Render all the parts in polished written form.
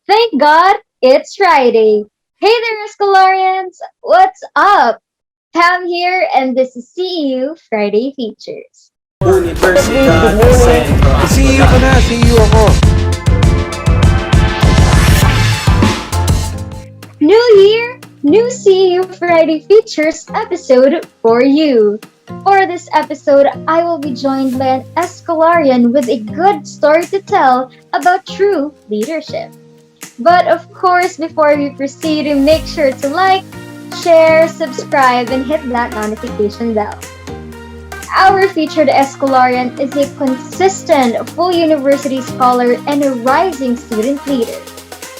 Thank God it's Friday. Hey there, Escalarians! What's up? Pam here, and this is CEU Friday Features. Universidad Centro CEU ka na, Escolar. CEU ako. New year, new CEU Friday Features episode for you. For this episode, I will be joined by an Escalarian with a good story to tell about true leadership. But of course, before we proceed, make sure to like, share, subscribe, and hit that notification bell. Our featured Escolarian is a consistent full university scholar and a rising student leader.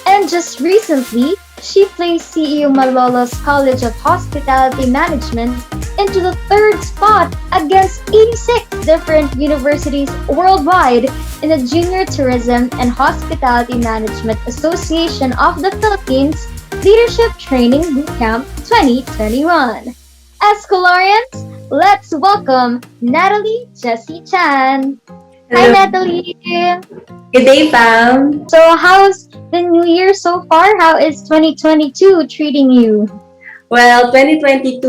And just recently, she placed CEU Malolo's College of Hospitality Management into the third spot against 86 different universities worldwide in the Junior Tourism and Hospitality Management Association of the Philippines Leadership Training Bootcamp 2021. Escolarians, let's welcome Natalie Jessie Chan. Hi, Hello. Natalie. Good day, Pam. So, how's the new year so far? How is 2022 treating you? Well, 2022,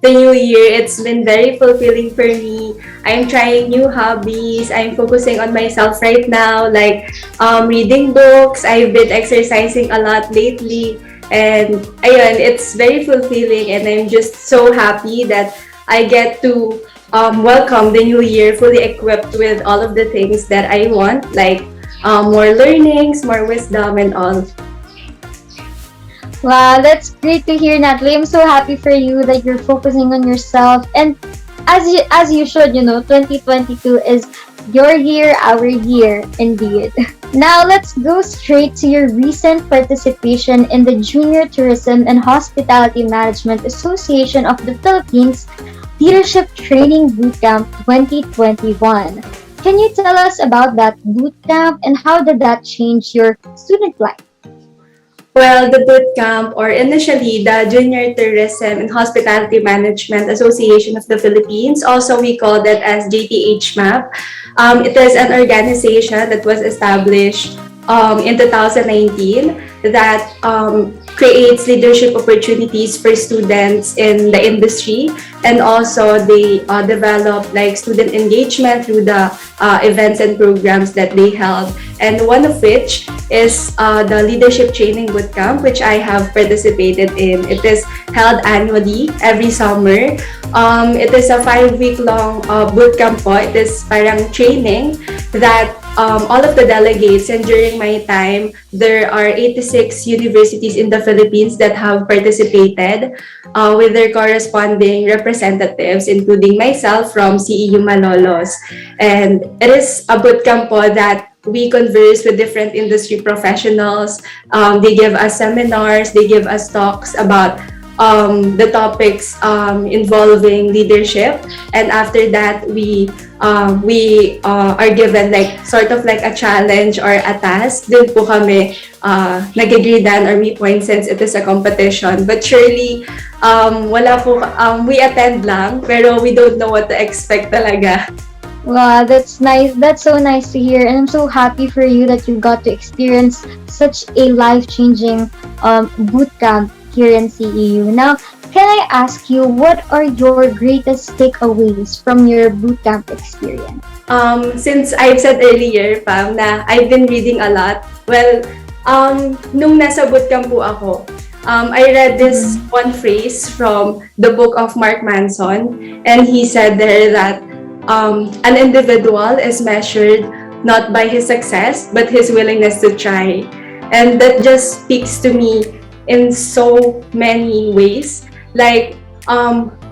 the new year, it's been very fulfilling for me. I'm trying new hobbies. I'm focusing on myself right now, like reading books. I've been exercising a lot lately. And ayun, it's very fulfilling and I'm just so happy that I get to welcome the new year fully equipped with all of the things that I want, like more learnings, more wisdom, and all. Wow, that's great to hear, Natalie. I'm so happy for you that you're focusing on yourself. And as you should, 2022 is your year, our year, indeed. Now let's go straight to your recent participation in the Junior Tourism and Hospitality Management Association of the Philippines Leadership Training Bootcamp 2021. Can you tell us about that bootcamp and how did that change your student life? Well, the bootcamp, or initially the Junior Tourism and Hospitality Management Association of the Philippines, also we call that as JTH MAP. It is an organization that was established in 2019 that creates leadership opportunities for students in the industry, and also they develop like student engagement through the events and programs that they held, and one of which is the leadership training bootcamp, which I have participated in. It is held annually every summer. It is a 5-week long bootcamp po. It is parang training that all of the delegates, and during my time, there are 86 universities in the Philippines that have participated with their corresponding representatives, including myself from CEU Malolos. And it is a bootcamp po that we converse with different industry professionals. They give us seminars, they give us talks about the topics involving leadership, and after that we are given like sort of like a challenge or a task. Dun po kami nag-agreedan or may points since it is a competition. But surely wala po, we attend lang pero we don't know what to expect talaga. Wow, that's nice. That's so nice to hear. And I'm so happy for you that you got to experience such a life-changing boot camp here in CEU. Now, can I ask you, what are your greatest takeaways from your boot camp experience? Since I've said earlier, Pam, na I've been reading a lot. Well, nung nasa bootcamp po ako, I read this one phrase from the book of Mark Manson, and he said there that an individual is measured not by his success, but his willingness to try. And that just speaks to me in so many ways. Like,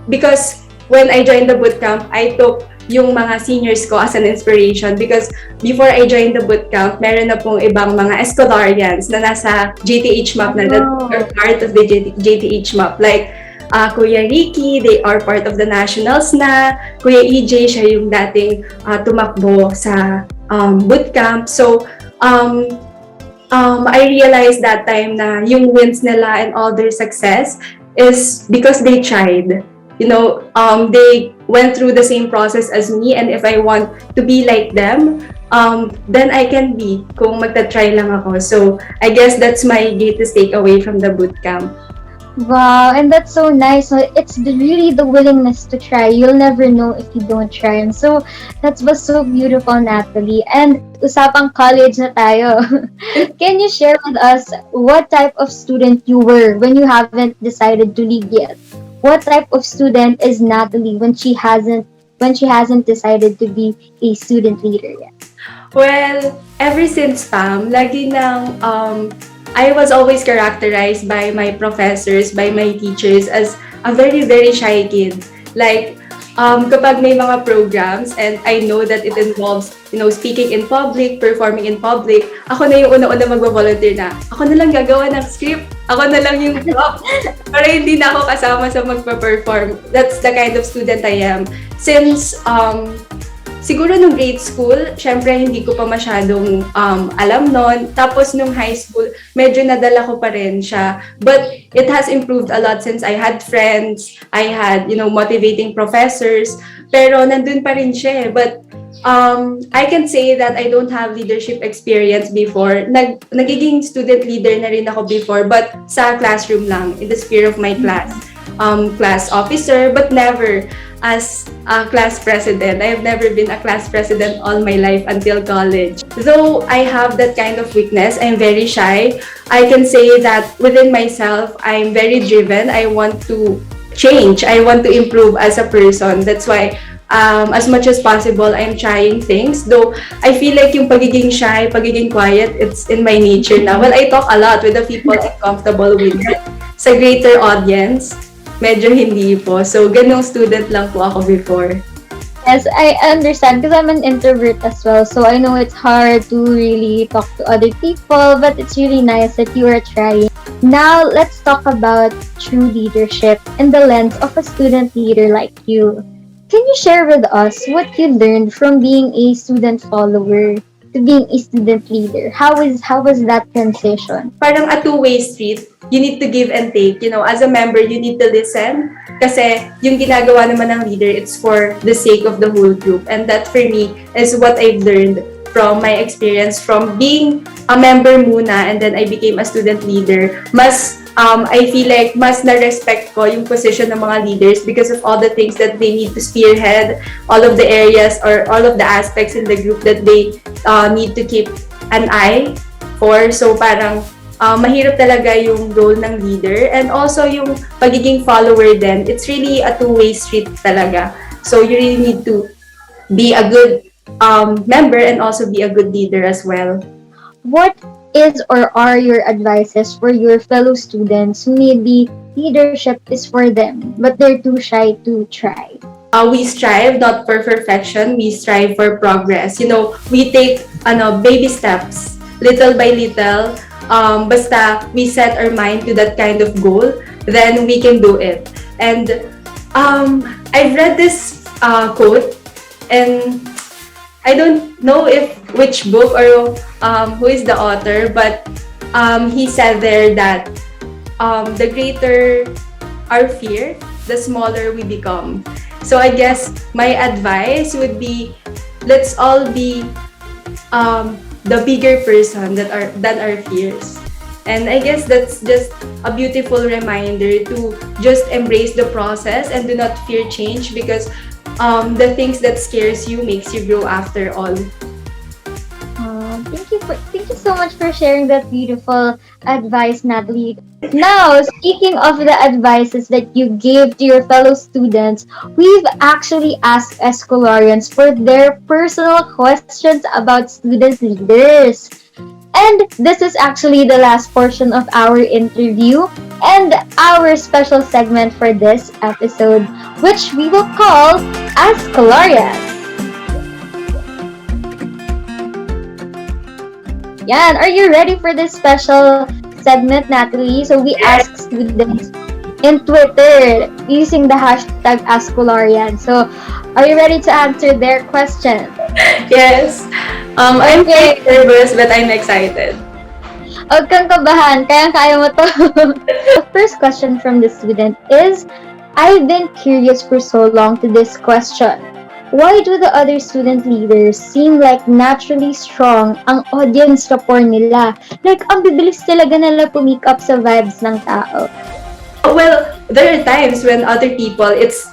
because when I joined the bootcamp, I took yung mga seniors ko as an inspiration, because before I joined the bootcamp, meron na pong ibang mga Escolarians na nasa JTH MAP na, that are part of the JTH MAP. Like, Kuya Ricky, they are part of the nationals na. Kuya EJ, siya yung dating tumakbo sa bootcamp. So, I realized that time na yung wins nila and all their success is because they tried. They went through the same process as me, and if I want to be like them, then I can be kung magta-try lang ako. So, I guess that's my greatest takeaway from the bootcamp. Wow, and that's so nice. So it's really the willingness to try. You'll never know if you don't try. And so that was so beautiful, Natalie. And usapang college na tayo. Can you share with us what type of student you were when you haven't decided to leave yet? What type of student is Natalie when she hasn't decided to be a student leader yet? Well, ever since PAM, lagi nang I was always characterized by my professors, by my teachers as a very, very shy kid. Like, kapag may mga programs and I know that it involves, speaking in public, performing in public, ako na yung una-una magvo-volunteer na. Ako na lang gagawa ng script. Ako na lang yung prop. Para hindi na ako kasama sa magpa-perform. That's the kind of student I am. Since siguro nung grade school, syempre hindi ko pa masyadong alam nun. Tapos nung high school, medyo nadala ko pa rin siya. But it has improved a lot since I had friends, I had, motivating professors. Pero nandun pa rin siya eh. But I can say that I don't have leadership experience before. Nagiging student leader na rin ako before, but sa classroom lang, in the sphere of my class. Class officer, but never as a class president. I have never been a class president all my life until college. Though I have that kind of weakness, I'm very shy. I can say that within myself, I'm very driven. I want to change. I want to improve as a person. That's why as much as possible, I'm trying things. Though I feel like yung pagiging shy, pagiging quiet, it's in my nature now. Well, I talk a lot with the people I'm comfortable with. Sa greater audience, medyo hindi po. So, ganong student lang po ako before. Yes, I understand because I'm an introvert as well. So I know it's hard to really talk to other people, but it's really nice that you are trying. Now, let's talk about true leadership in the lens of a student leader like you. Can you share with us what you learned from being a student follower to being a student leader? How was that transition? Parang a two-way street. You need to give and take. As a member, you need to listen. Kasi yung ginagawa naman ng leader, it's for the sake of the whole group. And that for me is what I've learned from my experience from being a member muna and then I became a student leader. I feel like mas na-respect ko yung position ng mga leaders because of all the things that they need to spearhead, all of the areas or all of the aspects in the group that they need to keep an eye for. So parang mahirap talaga yung role ng leader and also yung pagiging follower din. It's really a two-way street talaga. So you really need to be a good member and also be a good leader as well. What is or are your advices for your fellow students who maybe leadership is for them, but they're too shy to try? We strive not for perfection, we strive for progress. We take baby steps, little by little. Basta we set our mind to that kind of goal, then we can do it. And I've read this quote, and I don't know which book or who is the author, but he said there that the greater our fear, the smaller we become. So I guess my advice would be, let's all be the bigger person than our fears. And I guess that's just a beautiful reminder to just embrace the process and do not fear change because the things that scares you makes you grow after all. Thank you so much for sharing that beautiful advice, Natalie. Now, speaking of the advices that you gave to your fellow students, we've actually asked Escolarians for their personal questions about student leaders. And this is actually the last portion of our interview and our special segment for this episode, which we will call Escolarians. Yan, are you ready for this special segment, Natalie? So we ask students in Twitter using the hashtag Escolarian. So are you ready to answer their question? Yes. I'm very nervous but I'm excited. Huwag kang kabahan, kaya mo to. The first question from the student is, I've been curious for so long to this question. Why do the other student leaders seem like naturally strong ang audience rapport nila? Like, ang bibilis talaga nila pumick up sa vibes ng tao. Well, there are times when other people, it's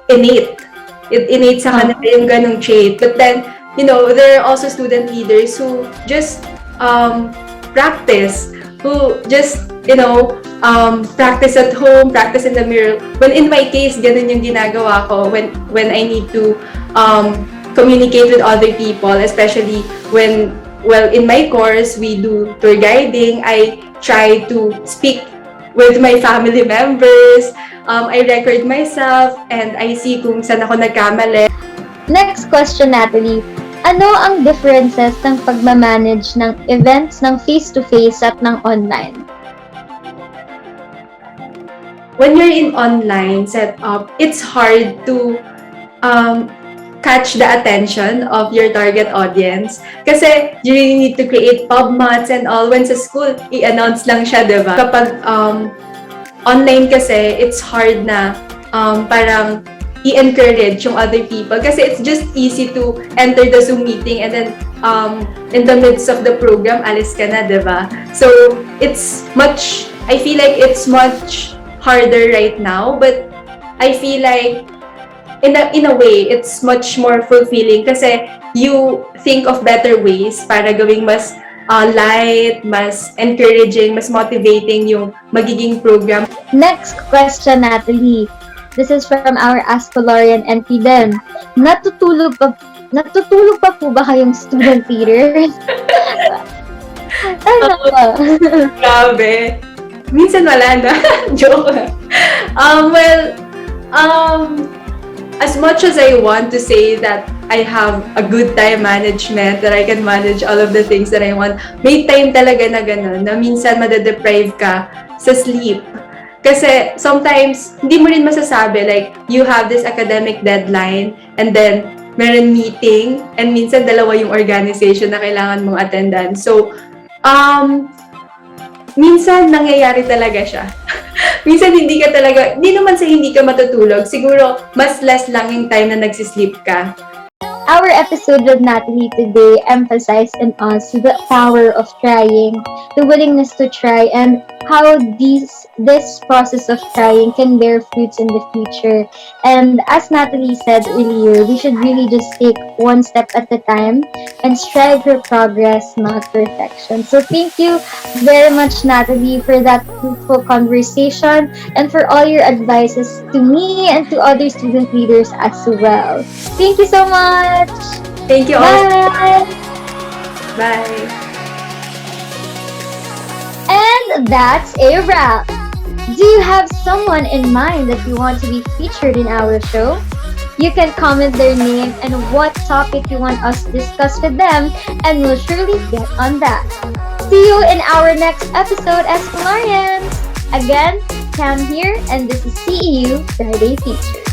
innate. It innate sa kanila yung ganong trait. But then, there are also student leaders who just practice, who just, practice at home, practice in the mirror. When in my case, ganun yung ginagawa ko when I need to communicate with other people, especially when, well, in my course, we do tour guiding. I try to speak with my family members. I record myself and I see kung saan ako nagkamali. Next question, Natalie. Ano ang differences ng pagmamanage ng events ng face-to-face at ng online? When you're in online setup, it's hard to catch the attention of your target audience. Kasi you really need to create pub mats and all. When sa school, i-announce lang siya, diba? Kapag online kasi, it's hard na parang i-encourage yung other people. Kasi it's just easy to enter the Zoom meeting and then in the midst of the program, alis ka na, diba? So, I feel like it's much harder right now, but I feel like in a way, it's much more fulfilling kasi you think of better ways para gawing mas light, mas encouraging, mas motivating yung magiging program. Next question, Natalie. This is from our Ascolarian NP din. Natutulog pa po ba kayong student leaders? Ano ba? Grabe. Minsan wala na. Joke. As much as I want to say that I have a good time management, that I can manage all of the things that I want, may time talaga na gano'n, na minsan madadeprive ka sa sleep. Kasi sometimes, hindi mo rin masasabi, like, you have this academic deadline, and then, meron meeting, and minsan dalawa yung organization na kailangan mong attendan. So, minsan nangyayari talaga siya. Minsan hindi naman sa hindi ka matutulog, siguro mas less lang yung time na nagsisleep ka. Our episode with Natalie today emphasized in us the power of trying, the willingness to try, and how this process of trying can bear fruits in the future. And as Natalie said earlier, we should really just take one step at a time and strive for progress, not perfection. So thank you very much, Natalie, for that fruitful conversation and for all your advices to me and to other student leaders as well. Thank you so much. Thank you all. Bye. Bye. And that's a wrap. Do you have someone in mind that you want to be featured in our show? You can comment their name and what topic you want us to discuss with them, and we'll surely get on that. See you in our next episode as Florians. Again, Cam here, and this is CEU Friday Features.